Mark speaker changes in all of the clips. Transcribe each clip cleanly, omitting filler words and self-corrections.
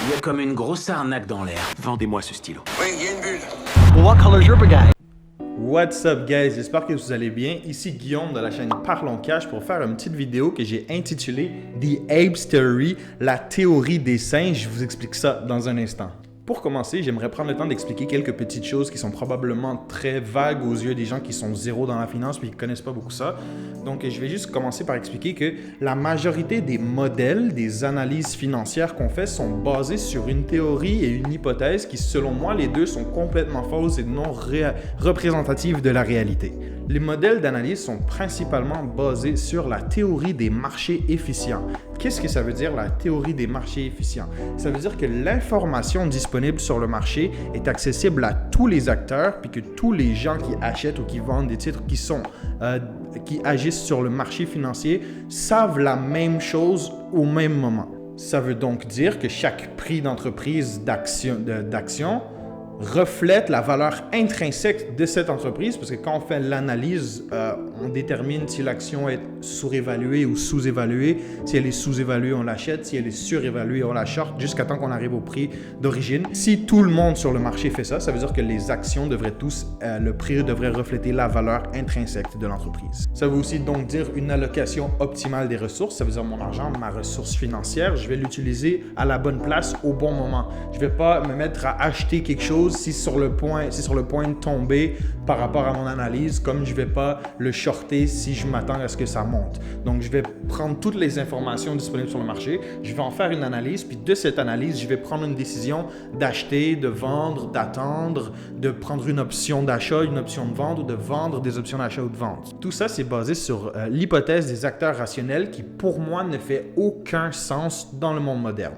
Speaker 1: Il y a comme une grosse arnaque dans l'air.
Speaker 2: Vendez-moi ce stylo.
Speaker 3: Oui, il y a une bulle.
Speaker 4: What color's your guy?
Speaker 5: What's up guys, j'espère que vous allez bien. Ici Guillaume de la chaîne Parlons Cash pour faire une petite vidéo que j'ai intitulée The Apes Theory, la théorie des singes. Je vous explique ça dans un instant. Pour commencer, j'aimerais prendre le temps d'expliquer quelques petites choses qui sont probablement très vagues aux yeux des gens qui sont zéro dans la finance et qui ne connaissent pas beaucoup ça. Donc, je vais juste commencer par expliquer que la majorité des modèles, des analyses financières qu'on fait sont basées sur une théorie et une hypothèse qui, selon moi, les deux sont complètement fausses et non représentatives de la réalité. Les modèles d'analyse sont principalement basés sur la théorie des marchés efficients. Qu'est-ce que ça veut dire, la théorie des marchés efficients? Ça veut dire que l'information disponible sur le marché est accessible à tous les acteurs, puis que tous les gens qui achètent ou qui vendent des titres qui agissent sur le marché financier savent la même chose au même moment. Ça veut donc dire que chaque prix d'entreprise d'action reflète la valeur intrinsèque de cette entreprise, parce que quand on fait l'analyse, on détermine si l'action est surévaluée ou sous-évaluée. Si elle est sous-évaluée, on l'achète. Si elle est surévaluée, on la short jusqu'à temps qu'on arrive au prix d'origine. Si tout le monde sur le marché fait ça, ça veut dire que les actions devraient le prix devrait refléter la valeur intrinsèque de l'entreprise. Ça veut aussi donc dire une allocation optimale des ressources. Ça veut dire mon argent, ma ressource financière, je vais l'utiliser à la bonne place au bon moment. Je ne vais pas me mettre à acheter quelque chose si sur le point de tomber par rapport à mon analyse, comme je ne vais pas le shorter si je m'attends à ce que ça monte. Donc, je vais prendre toutes les informations disponibles sur le marché, je vais en faire une analyse, puis de cette analyse, je vais prendre une décision d'acheter, de vendre, d'attendre, de prendre une option d'achat, une option de vente ou de vendre des options d'achat ou de vente. Tout ça, c'est basé sur l'hypothèse des acteurs rationnels qui, pour moi, ne fait aucun sens dans le monde moderne.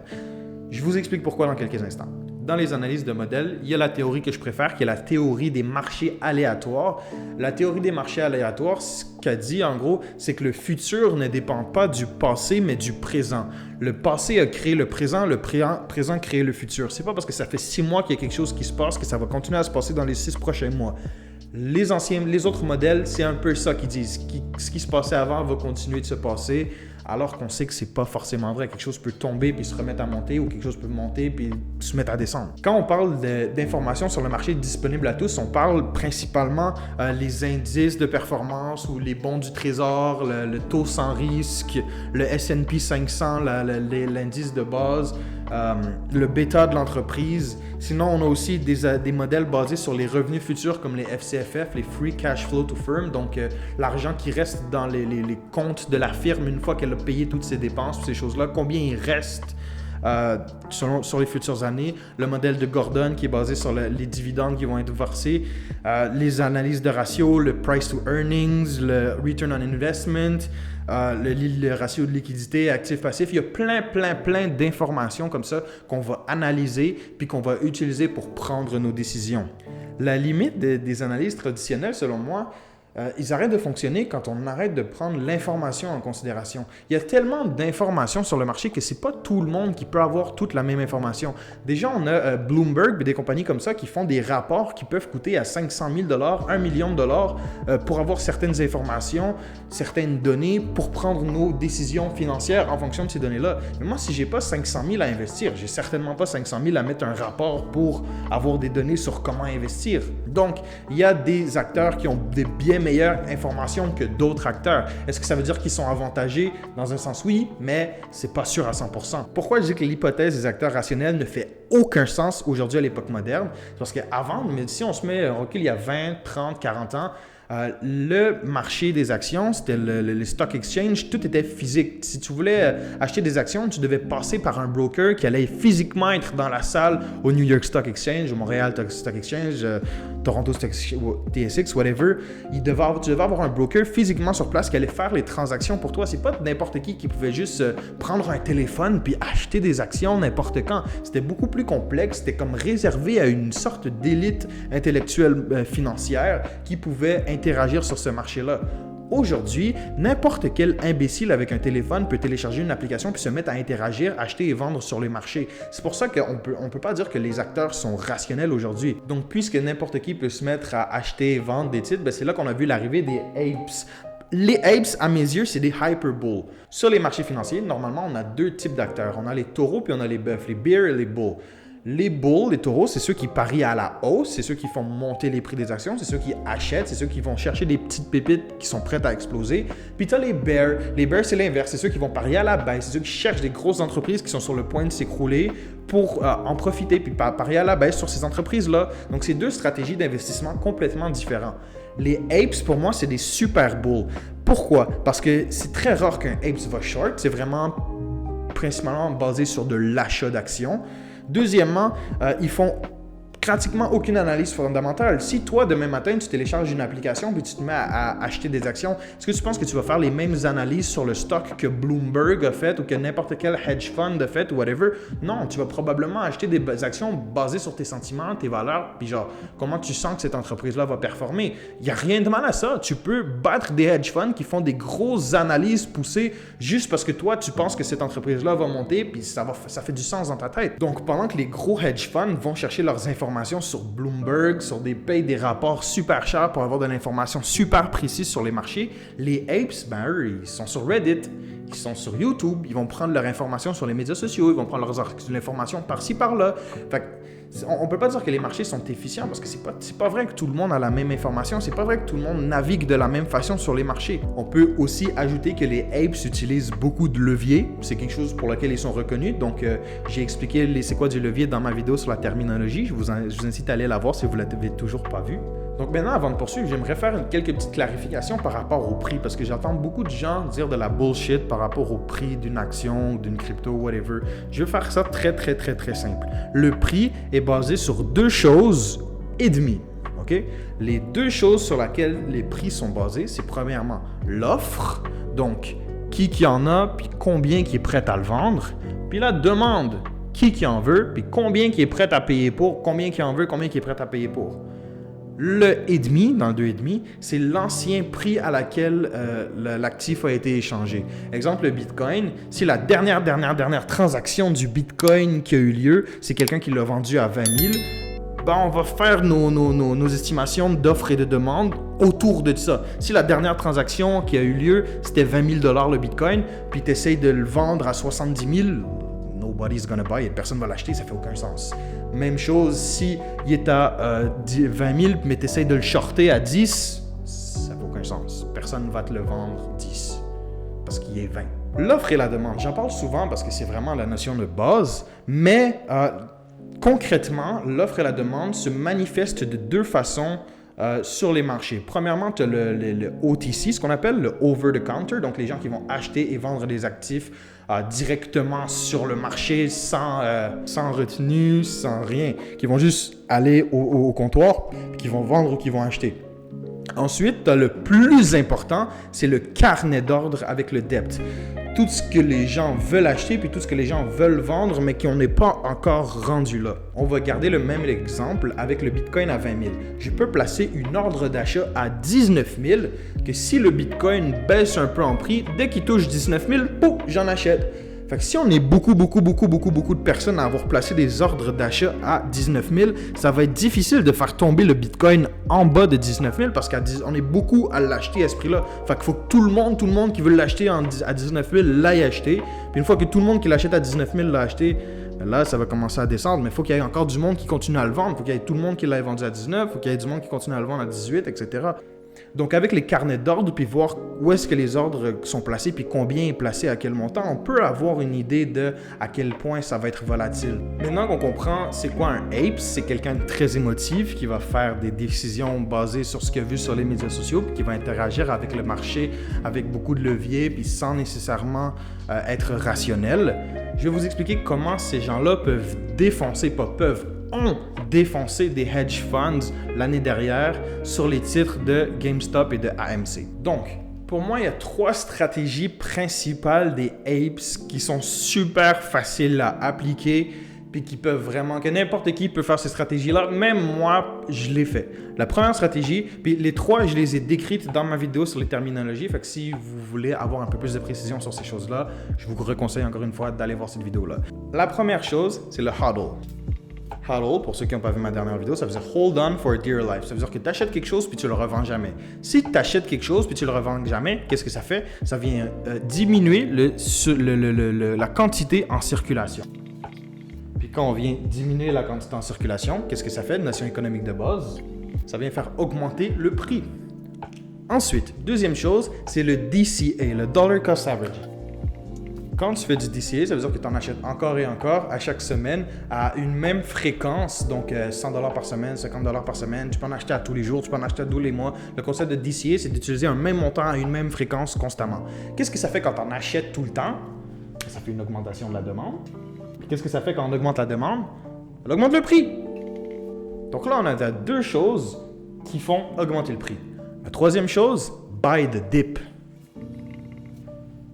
Speaker 5: Je vous explique pourquoi dans quelques instants. Dans les analyses de modèles, il y a la théorie que je préfère, qui est la théorie des marchés aléatoires. La théorie des marchés aléatoires, ce qu'elle dit en gros, c'est que le futur ne dépend pas du passé, mais du présent. Le passé a créé le présent a créé le futur. C'est pas parce que ça fait 6 mois qu'il y a quelque chose qui se passe que ça va continuer à se passer dans les 6 prochains mois. Les autres modèles, c'est un peu ça qu'ils disent. Ce qui se passait avant va continuer de se passer, alors qu'on sait que c'est pas forcément vrai. Quelque chose peut tomber puis se remettre à monter, ou quelque chose peut monter puis se mettre à descendre. Quand on parle d'informations sur le marché disponibles à tous, on parle principalement les indices de performance ou les bons du trésor, le taux sans risque, le S&P 500, l'indice de base, le bêta de l'entreprise. Sinon, on a aussi des modèles basés sur les revenus futurs comme les FCFF, les Free Cash Flow to Firm, donc l'argent qui reste dans les comptes de la firme une fois qu'elle a payé toutes ses dépenses, ces choses-là, combien il reste sur les futures années. Le modèle de Gordon qui est basé sur les dividendes qui vont être versés, les analyses de ratio, le price to earnings, le return on investment, le ratio de liquidité, actif-passif. Il y a plein d'informations comme ça qu'on va analyser puis qu'on va utiliser pour prendre nos décisions. La limite des analyses traditionnelles, selon moi, ils arrêtent de fonctionner quand on arrête de prendre l'information en considération. Il y a tellement d'informations sur le marché que c'est pas tout le monde qui peut avoir toute la même information. Déjà, on a Bloomberg et des compagnies comme ça qui font des rapports qui peuvent coûter à 500 000 $, 1 million de dollars pour avoir certaines informations, certaines données pour prendre nos décisions financières en fonction de ces données-là. Mais moi, si j'ai pas 500 000 à investir, j'ai certainement pas 500 000 à mettre un rapport pour avoir des données sur comment investir. Donc, il y a des acteurs qui ont des bien meilleures informations que d'autres acteurs. Est-ce que ça veut dire qu'ils sont avantagés? Dans un sens, oui, mais c'est pas sûr à 100%. Pourquoi je dis que l'hypothèse des acteurs rationnels ne fait aucun sens aujourd'hui à l'époque moderne? C'est parce qu'avant, mais si on se met en recul il y a 20, 30, 40 ans, le marché des actions, c'était le stock exchange, tout était physique. Si tu voulais acheter des actions, tu devais passer par un broker qui allait physiquement être dans la salle au New York Stock Exchange, au Montréal Stock Exchange, Toronto Stock TSX, whatever. Tu devais avoir un broker physiquement sur place qui allait faire les transactions pour toi. C'est pas n'importe qui pouvait juste prendre un téléphone puis acheter des actions n'importe quand. C'était beaucoup plus complexe. C'était comme réservé à une sorte d'élite intellectuelle financière qui pouvait interagir sur ce marché-là. Aujourd'hui, n'importe quel imbécile avec un téléphone peut télécharger une application puis se mettre à interagir, acheter et vendre sur les marchés. C'est pour ça qu'on peut pas dire que les acteurs sont rationnels aujourd'hui. Donc, puisque n'importe qui peut se mettre à acheter et vendre des titres, c'est là qu'on a vu l'arrivée des apes. Les apes, à mes yeux, c'est des hyperbulls. Sur les marchés financiers, normalement, on a deux types d'acteurs. On a les taureaux puis on a les bœufs, les bears et les bulls. Les bulls, les taureaux, c'est ceux qui parient à la hausse, c'est ceux qui font monter les prix des actions, c'est ceux qui achètent, c'est ceux qui vont chercher des petites pépites qui sont prêtes à exploser. Puis tu as les bears. Les bears, c'est l'inverse, c'est ceux qui vont parier à la baisse, c'est ceux qui cherchent des grosses entreprises qui sont sur le point de s'écrouler pour en profiter puis parier à la baisse sur ces entreprises-là. Donc, c'est deux stratégies d'investissement complètement différentes. Les apes, pour moi, c'est des super bulls. Pourquoi? Parce que c'est très rare qu'un ape va short. C'est vraiment principalement basé sur de l'achat d'actions. Deuxièmement, ils font pratiquement aucune analyse fondamentale. Si toi, demain matin, tu télécharges une application puis tu te mets à acheter des actions, est-ce que tu penses que tu vas faire les mêmes analyses sur le stock que Bloomberg a fait ou que n'importe quel hedge fund a fait ou whatever? Non, tu vas probablement acheter des actions basées sur tes sentiments, tes valeurs, puis genre, comment tu sens que cette entreprise-là va performer. Il n'y a rien de mal à ça. Tu peux battre des hedge funds qui font des grosses analyses poussées juste parce que toi, tu penses que cette entreprise-là va monter puis ça fait du sens dans ta tête. Donc, pendant que les gros hedge funds vont chercher leurs informations sur Bloomberg, payent des rapports super chers pour avoir de l'information super précise sur les marchés. Les apes, ben eux, ils sont sur Reddit, ils sont sur YouTube, ils vont prendre leur information sur les médias sociaux, ils vont prendre l'information par-ci, par-là. Fait que, on ne peut pas dire que les marchés sont efficients parce que c'est pas vrai que tout le monde a la même information, c'est pas vrai que tout le monde navigue de la même façon sur les marchés. On peut aussi ajouter que les apes utilisent beaucoup de leviers, c'est quelque chose pour lequel ils sont reconnus, donc j'ai expliqué c'est quoi du levier dans ma vidéo sur la terminologie, je vous incite à aller la voir si vous ne l'avez toujours pas vue. Donc maintenant, avant de poursuivre, j'aimerais faire quelques petites clarifications par rapport au prix parce que j'entends beaucoup de gens dire de la bullshit par rapport au prix d'une action ou d'une crypto, whatever. Je vais faire ça très simple. Le prix est basé sur deux choses et demie. OK? Les deux choses sur lesquelles les prix sont basés, c'est premièrement l'offre, donc qui en a, puis combien qui est prêt à le vendre, puis la demande, qui en veut, puis combien qui est prêt à payer pour, combien qui en veut, combien qui est prêt à payer pour. Le et demi, dans le 2,5, c'est l'ancien prix à laquelle l'actif a été échangé. Exemple, le Bitcoin, si la dernière transaction du Bitcoin qui a eu lieu, c'est quelqu'un qui l'a vendu à 20 000, ben on va faire nos estimations d'offres et de demande autour de ça. Si la dernière transaction qui a eu lieu, c'était 20 000 le Bitcoin, puis tu essayes de le vendre à 70 000, nobody's gonna buy it, personne ne va l'acheter, ça fait aucun sens. Même chose, si il est à 20 000, mais tu essaies de le shorter à 10, ça n'a aucun sens. Personne ne va te le vendre 10 parce qu'il est 20. L'offre et la demande, j'en parle souvent parce que c'est vraiment la notion de base, mais concrètement, l'offre et la demande se manifestent de deux façons sur les marchés. Premièrement, tu as le OTC, ce qu'on appelle le over-the-counter, donc les gens qui vont acheter et vendre des actifs directement sur le marché sans retenue, sans rien, qui vont juste aller au comptoir, qui vont vendre ou qui vont acheter. Ensuite, tu as le plus important, c'est le carnet d'ordre avec le depth. Tout ce que les gens veulent acheter puis tout ce que les gens veulent vendre, mais qu'on n'est pas encore rendu là. On va garder le même exemple avec le Bitcoin à 20 000. Je peux placer une ordre d'achat à 19 000 que si le Bitcoin baisse un peu en prix, dès qu'il touche 19 000, pouf, j'en achète. Fait que si on est beaucoup de personnes à avoir placé des ordres d'achat à 19 000, ça va être difficile de faire tomber le Bitcoin en bas de 19 000 parce qu'on est beaucoup à l'acheter à ce prix-là. Fait qu'il faut que tout le monde qui veut l'acheter à 19 000 l'aille acheter. Puis une fois que tout le monde qui l'achète à 19 000 l'a acheté, là, ça va commencer à descendre. Mais il faut qu'il y ait encore du monde qui continue à le vendre. Il faut qu'il y ait tout le monde qui l'ait vendu à 19, il faut qu'il y ait du monde qui continue à le vendre à 18, etc. Donc, avec les carnets d'ordre, puis voir où est-ce que les ordres sont placés, puis combien est placé à quel montant, on peut avoir une idée de à quel point ça va être volatile. Maintenant qu'on comprend c'est quoi un ape, c'est quelqu'un de très émotif qui va faire des décisions basées sur ce qu'il a vu sur les médias sociaux, puis qui va interagir avec le marché avec beaucoup de leviers, puis sans nécessairement être rationnel. Je vais vous expliquer comment ces gens-là ont défoncé des hedge funds l'année dernière sur les titres de GameStop et de AMC. Donc, pour moi, il y a trois stratégies principales des apes qui sont super faciles à appliquer puis qui peuvent vraiment, que n'importe qui peut faire ces stratégies-là. Même moi, je l'ai fait. La première stratégie, puis les trois, je les ai décrites dans ma vidéo sur les terminologies. Fait que si vous voulez avoir un peu plus de précision sur ces choses-là, je vous conseille encore une fois d'aller voir cette vidéo-là. La première chose, c'est le HODL. HODL, pour ceux qui n'ont pas vu ma dernière vidéo, ça veut dire hold on for dear life. Ça veut dire que tu achètes quelque chose puis tu le revends jamais. Si tu achètes quelque chose puis tu le revends jamais, qu'est-ce que ça fait? Ça vient diminuer la quantité en circulation. Puis quand on vient diminuer la quantité en circulation, qu'est-ce que ça fait? Notion économique de base, ça vient faire augmenter le prix. Ensuite, deuxième chose, c'est le DCA, le Dollar Cost Average. Quand tu fais du DCA, ça veut dire que tu en achètes encore et encore à chaque semaine à une même fréquence, donc 100$ par semaine, 50$ par semaine. Tu peux en acheter à tous les jours, tu peux en acheter à tous les mois. Le concept de DCA, c'est d'utiliser un même montant à une même fréquence constamment. Qu'est-ce que ça fait quand tu en achètes tout le temps? Ça fait une augmentation de la demande. Puis qu'est-ce que ça fait quand on augmente la demande? On augmente le prix. Donc là, on a deux choses qui font augmenter le prix. La troisième chose, buy the dip.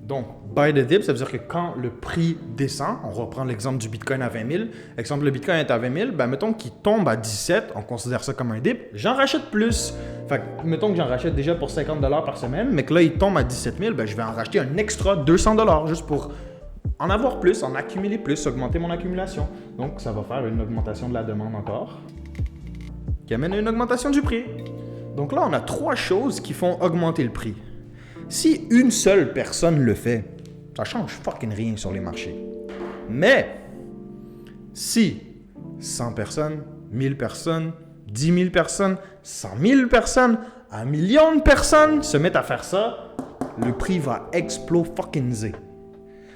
Speaker 5: Donc, buy the dip, ça veut dire que quand le prix descend, on reprend l'exemple du Bitcoin à 20 000. Exemple, le Bitcoin est à 20 000, ben mettons qu'il tombe à 17, on considère ça comme un dip, j'en rachète plus. Fait que, mettons que j'en rachète déjà pour 50$ par semaine, mais que là, il tombe à 17 000, ben je vais en racheter un extra 200$ juste pour en avoir plus, en accumuler plus, augmenter mon accumulation. Donc, ça va faire une augmentation de la demande encore, qui amène à une augmentation du prix. Donc là, on a trois choses qui font augmenter le prix. Si une seule personne le fait, ça change fucking rien sur les marchés. Mais, si 100 personnes, 1000 personnes, 10 000 personnes, 100 000 personnes, 1 million de personnes se mettent à faire ça, le prix va exploser.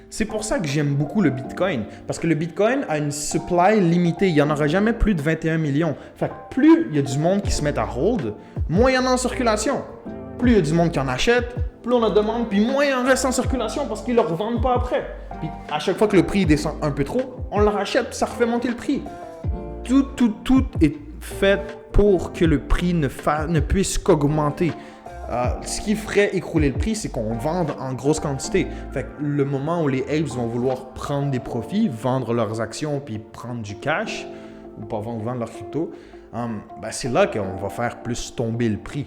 Speaker 5: C'est pour ça que j'aime beaucoup le Bitcoin. Parce que le Bitcoin a une supply limitée. Il n'y en aura jamais plus de 21 millions. Fait que plus il y a du monde qui se met à hold, moins il y en a en circulation. Plus il y a du monde qui en achète, plus on en demande, puis moins il en reste en circulation parce qu'ils ne le revendent pas après. Puis à chaque fois que le prix descend un peu trop, on le rachète, puis ça refait monter le prix. Tout est fait pour que le prix ne puisse qu'augmenter. Ce qui ferait écrouler le prix, c'est qu'on vende en grosse quantité. Fait que le moment où les apes vont vouloir prendre des profits, vendre leurs actions puis prendre du cash, ou pas vendre leur crypto, c'est là qu'on va faire plus tomber le prix.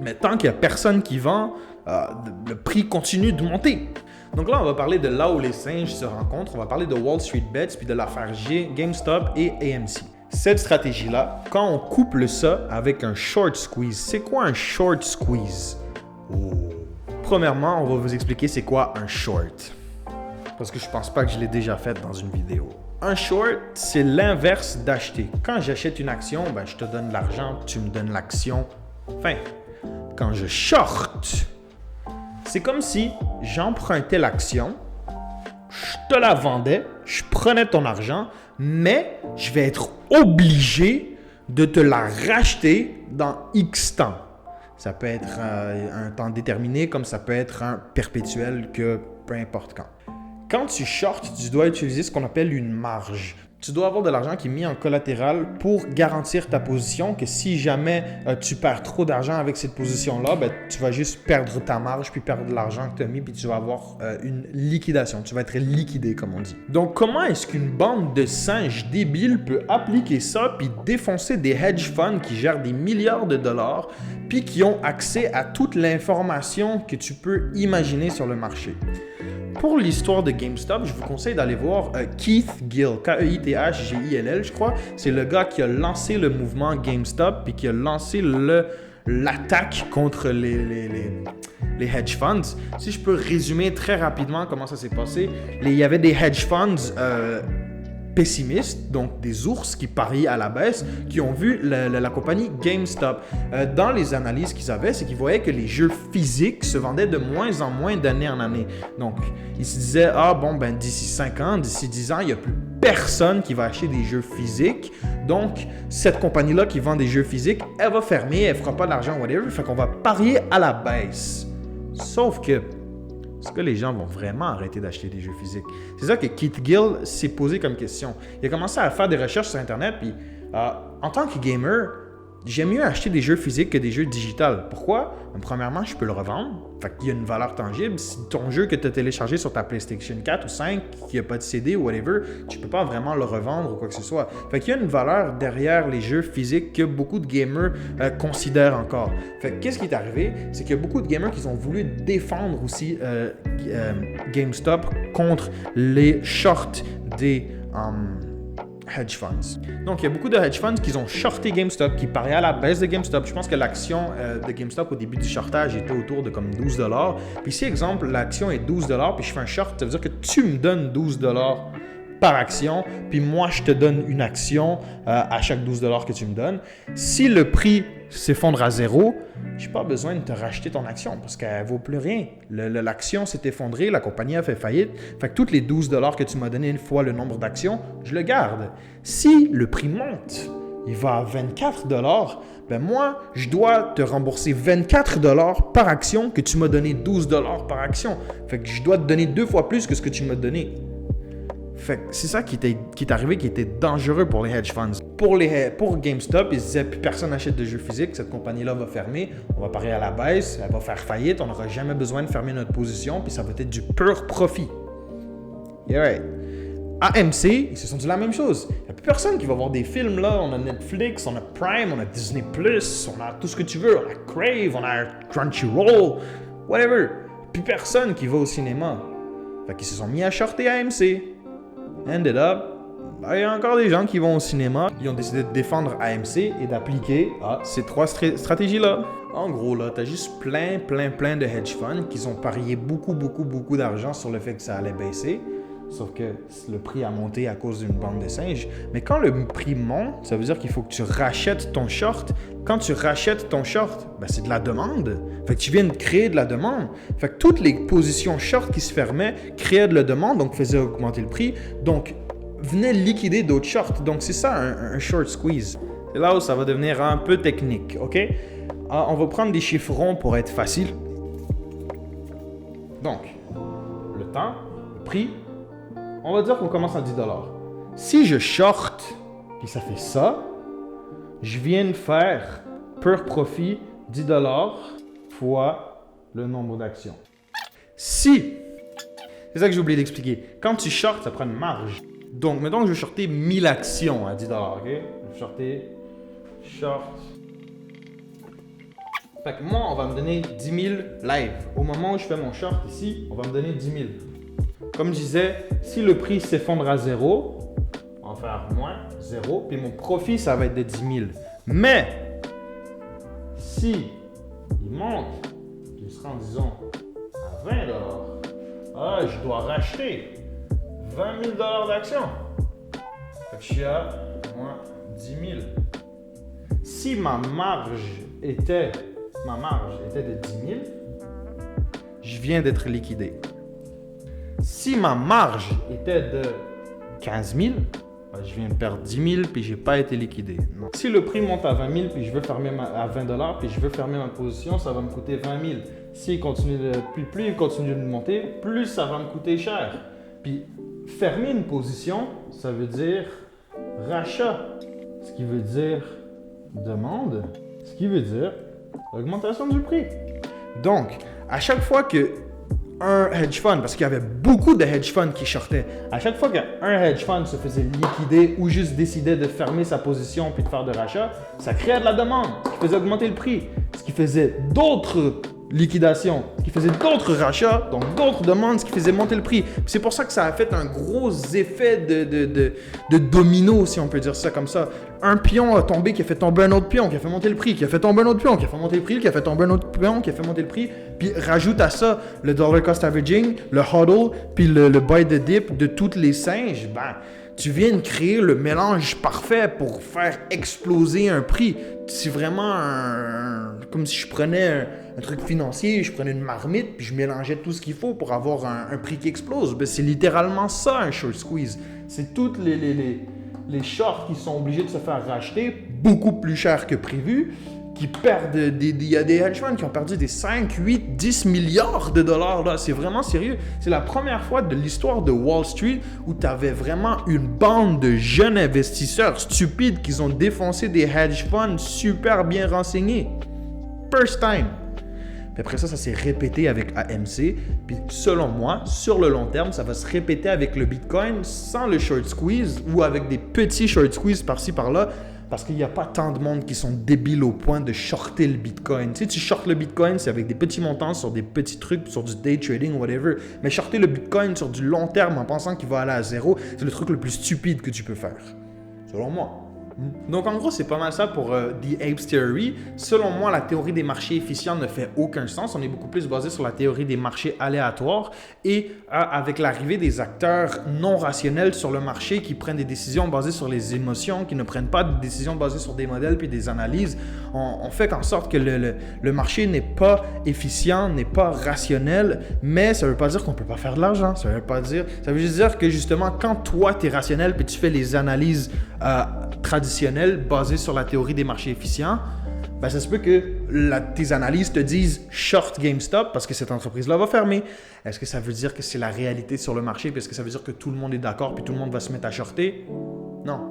Speaker 5: Mais tant qu'il n'y a personne qui vend, le prix continue de monter. Donc là, on va parler de là où les singes se rencontrent. On va parler de Wall Street Bets puis de l'affaire GameStop et AMC. Cette stratégie-là, quand on couple ça avec un short squeeze, c'est quoi un short squeeze? Premièrement, on va vous expliquer c'est quoi un short. Parce que je pense pas que je l'ai déjà fait dans une vidéo. Un short, c'est l'inverse d'acheter. Quand j'achète une action, je te donne de l'argent, tu me donnes l'action. Enfin, quand je short, c'est comme si j'empruntais l'action, je te la vendais, je prenais ton argent, mais je vais être obligé de te la racheter dans X temps. Ça peut être un temps déterminé, comme ça peut être un perpétuel, que peu importe quand. Quand tu shorts, tu dois utiliser ce qu'on appelle une marge. Tu dois avoir de l'argent qui est mis en collatéral pour garantir ta position, que si jamais tu perds trop d'argent avec cette position-là, tu vas juste perdre ta marge, puis perdre de l'argent que tu as mis, puis tu vas avoir une liquidation. Tu vas être liquidé, comme on dit. Donc, comment est-ce qu'une bande de singes débiles peut appliquer ça, puis défoncer des hedge funds qui gèrent des milliards de dollars, puis qui ont accès à toute l'information que tu peux imaginer sur le marché? Pour l'histoire de GameStop, je vous conseille d'aller voir Keith Gill, K-E-I-T-H-G-I-L-L, je crois. C'est le gars qui a lancé le mouvement GameStop puis qui a lancé l'attaque contre les hedge funds. Si je peux résumer très rapidement comment ça s'est passé, il y avait des hedge funds pessimistes, donc des ours qui parient à la baisse, qui ont vu la compagnie GameStop. Dans les analyses qu'ils avaient, c'est qu'ils voyaient que les jeux physiques se vendaient de moins en moins d'année en année. Donc, ils se disaient, d'ici 5 ans, d'ici 10 ans, il n'y a plus personne qui va acheter des jeux physiques. Donc, cette compagnie-là qui vend des jeux physiques, elle va fermer, elle ne fera pas d'argent, whatever. Fait qu'on va parier à la baisse. Sauf que, est-ce que les gens vont vraiment arrêter d'acheter des jeux physiques? C'est ça que Keith Gill s'est posé comme question. Il a commencé à faire des recherches sur Internet, puis en tant que gamer, j'aime mieux acheter des jeux physiques que des jeux digitales. Pourquoi? Premièrement, je peux le revendre. Fait qu'il y a une valeur tangible. Si ton jeu que tu as téléchargé sur ta PlayStation 4 ou 5, qui n'a pas de CD ou whatever, tu ne peux pas vraiment le revendre ou quoi que ce soit. Fait qu'il y a une valeur derrière les jeux physiques que beaucoup de gamers considèrent encore. Fait que qu'est-ce qui est arrivé? C'est qu'il y a beaucoup de gamers qui ont voulu défendre aussi GameStop contre les shorts des hedge funds. Donc, il y a beaucoup de hedge funds qui ont shorté GameStop, qui pariaient à la baisse de GameStop. Je pense que l'action de GameStop au début du shortage était autour de comme 12 $. Puis si, exemple, l'action est 12 $, puis je fais un short, ça veut dire que tu me donnes 12 $ par action, puis moi, je te donne une action à chaque 12 $ que tu me donnes. Si le prix s'effondre à zéro, je n'ai pas besoin de te racheter ton action parce qu'elle ne vaut plus rien. L'action s'est effondrée, la compagnie a fait faillite. Fait que tous les 12 $ que tu m'as donné une fois le nombre d'actions, je le garde. Si le prix monte, il va à 24 $, ben moi, je dois te rembourser 24 $ par action que tu m'as donné 12 $ par action. Fait que je dois te donner 2 fois plus que ce que tu m'as donné. Fait que c'est ça qui est arrivé, qui était dangereux pour les hedge funds. Pour GameStop, ils se disaient plus personne n'achète de jeux physiques, cette compagnie-là va fermer, on va parier à la baisse, elle va faire faillite, on n'aura jamais besoin de fermer notre position, puis ça va être du pur profit. Yeah, right. AMC, ils se sont dit la même chose. Il n'y a plus personne qui va voir des films là. On a Netflix, on a Prime, on a Disney+, on a tout ce que tu veux. On a Crave, on a Crunchyroll, whatever. Plus personne qui va au cinéma. Fait qu'ils se sont mis à shorter AMC. Ended up, il y a encore des gens qui vont au cinéma. Ils ont décidé de défendre AMC et d'appliquer ces 3 stratégies-là. En gros, là, tu as juste plein de hedge funds qui ont parié beaucoup d'argent sur le fait que ça allait baisser. Sauf que le prix a monté à cause d'une bande de singes. Mais quand le prix monte, ça veut dire qu'il faut que tu rachètes ton short. Quand tu rachètes ton short, ben c'est de la demande. Fait que tu viens de créer de la demande. Fait que toutes les positions short qui se fermaient créaient de la demande, donc faisaient augmenter le prix. Donc, venaient liquider d'autres shorts. Donc, c'est ça un short squeeze. C'est là où ça va devenir un peu technique, OK? On va prendre des chiffres ronds pour être facile. Donc, le temps, le prix, on va dire qu'on commence à 10 $. Si je short, puis ça fait ça, je viens de faire pur profit 10 $ fois le nombre d'actions. Si, c'est ça que j'ai oublié d'expliquer, quand tu short, ça prend une marge. Donc, mettons que je vais shorter 1000 actions à 10 $, OK? Je vais shorter, short. Fait que moi, on va me donner 10 000 live. Au moment où je fais mon short ici, on va me donner 10 000. Comme je disais, si le prix s'effondre à zéro, on va faire moins 0, puis mon profit, ça va être de 10 000. Mais, si il monte, il se rend, disons, à 20 $, je dois racheter 20 000 $ d'actions. Fait que je suis à moins 10 000. Si ma marge était de 10 000, je viens d'être liquidé. Si ma marge était de 15 000, je viens de perdre 10 000 puis je n'ai pas été liquidé. Non. Si le prix monte à 20 000 puis je veux fermer à 20 $ puis je veux fermer ma position, ça va me coûter 20 000. S'il continue plus il continue de monter, plus ça va me coûter cher. Puis fermer une position, ça veut dire rachat, ce qui veut dire demande, ce qui veut dire augmentation du prix. Donc, à chaque fois que un hedge fund, parce qu'il y avait beaucoup de hedge funds qui shortaient, à chaque fois qu'un hedge fund se faisait liquider ou juste décidait de fermer sa position puis de faire de rachat, ça créait de la demande, ce qui faisait augmenter le prix, ce qui faisait d'autres liquidations, ce qui faisait d'autres rachats, donc d'autres demandes, ce qui faisait monter le prix. Puis c'est pour ça que ça a fait un gros effet de domino, si on peut dire ça comme ça. Un pion a tombé qui a fait tomber un autre pion, qui a fait monter le prix, qui a fait tomber un autre pion, qui a fait monter le prix, qui a fait tomber un autre pion, qui a fait monter le prix. Puis rajoute à ça le dollar cost averaging, le hodl, puis le buy the dip de toutes les singes. Ben, tu viens de créer le mélange parfait pour faire exploser un prix. C'est vraiment comme si je prenais un truc financier, je prenais une marmite, puis je mélangeais tout ce qu'il faut pour avoir un prix qui explose. Ben, c'est littéralement ça, un short squeeze. C'est toutes les shorts qui sont obligés de se faire racheter beaucoup plus cher que prévu, qui perdent il y a des hedge funds qui ont perdu des 5, 8, 10 milliards de dollars. Là. C'est vraiment sérieux. C'est la première fois de l'histoire de Wall Street où tu avais vraiment une bande de jeunes investisseurs stupides qui ont défoncé des hedge funds super bien renseignés. First time. Puis après ça s'est répété avec AMC. Puis selon moi, sur le long terme, ça va se répéter avec le Bitcoin sans le short squeeze ou avec des petits short squeeze par-ci par-là. Parce qu'il n'y a pas tant de monde qui sont débiles au point de shorter le Bitcoin. Tu sais, tu shortes le Bitcoin, c'est avec des petits montants sur des petits trucs, sur du day trading, whatever. Mais shorter le Bitcoin sur du long terme en pensant qu'il va aller à zéro, c'est le truc le plus stupide que tu peux faire. Selon moi. Donc en gros, c'est pas mal ça pour The Apes Theory. Selon moi, la théorie des marchés efficients ne fait aucun sens. On est beaucoup plus basé sur la théorie des marchés aléatoires et avec l'arrivée des acteurs non rationnels sur le marché qui prennent des décisions basées sur les émotions, qui ne prennent pas de décisions basées sur des modèles puis des analyses, on fait en sorte que le marché n'est pas efficient, n'est pas rationnel, mais ça veut pas dire qu'on peut pas faire de l'argent. Ça veut juste dire que justement, quand toi, tu es rationnel puis tu fais les analyses traditionnelles basées sur la théorie des marchés efficients, ben ça se peut que tes analyses te disent short GameStop parce que cette entreprise-là va fermer. Est-ce que ça veut dire que c'est la réalité sur le marché? Puis est-ce que ça veut dire que tout le monde est d'accord puis tout le monde va se mettre à shorter? Non.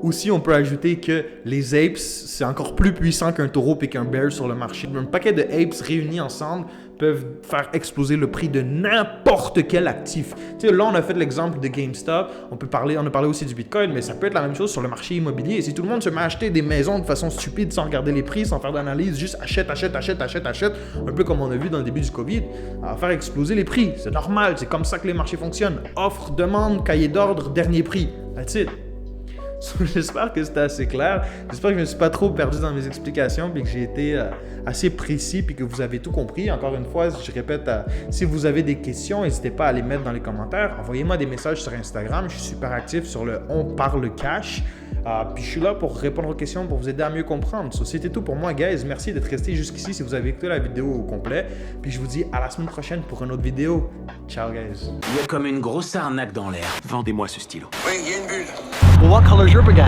Speaker 5: Aussi, on peut ajouter que les apes, c'est encore plus puissant qu'un taureau et qu'un bear sur le marché. Un paquet de apes réunis ensemble peuvent faire exploser le prix de n'importe quel actif. Tu sais, là, on a fait l'exemple de GameStop. On a parlé aussi du Bitcoin, mais ça peut être la même chose sur le marché immobilier. Et si tout le monde se met à acheter des maisons de façon stupide, sans regarder les prix, sans faire d'analyse, juste achète, un peu comme on a vu dans le début du COVID, ça va faire exploser les prix. C'est normal, c'est comme ça que les marchés fonctionnent. Offre, demande, cahier d'ordre, dernier prix. That's it. J'espère que c'était assez clair. J'espère que je ne me suis pas trop perdu dans mes explications puis que j'ai été assez précis puis que vous avez tout compris. Encore une fois, je répète, si vous avez des questions, n'hésitez pas à les mettre dans les commentaires. Envoyez-moi des messages sur Instagram. Je suis super actif sur le On Parle Cash. Puis je suis là pour répondre aux questions, pour vous aider à mieux comprendre. So, c'était tout pour moi, guys. Merci d'être resté jusqu'ici si vous avez écouté la vidéo au complet. Puis je vous dis à la semaine prochaine pour une autre vidéo. Ciao, guys.
Speaker 1: Il y a comme une grosse arnaque dans l'air.
Speaker 3: Vendez-moi ce stylo.
Speaker 2: Oui, il y a une bulle.
Speaker 4: Well, what color's your bag?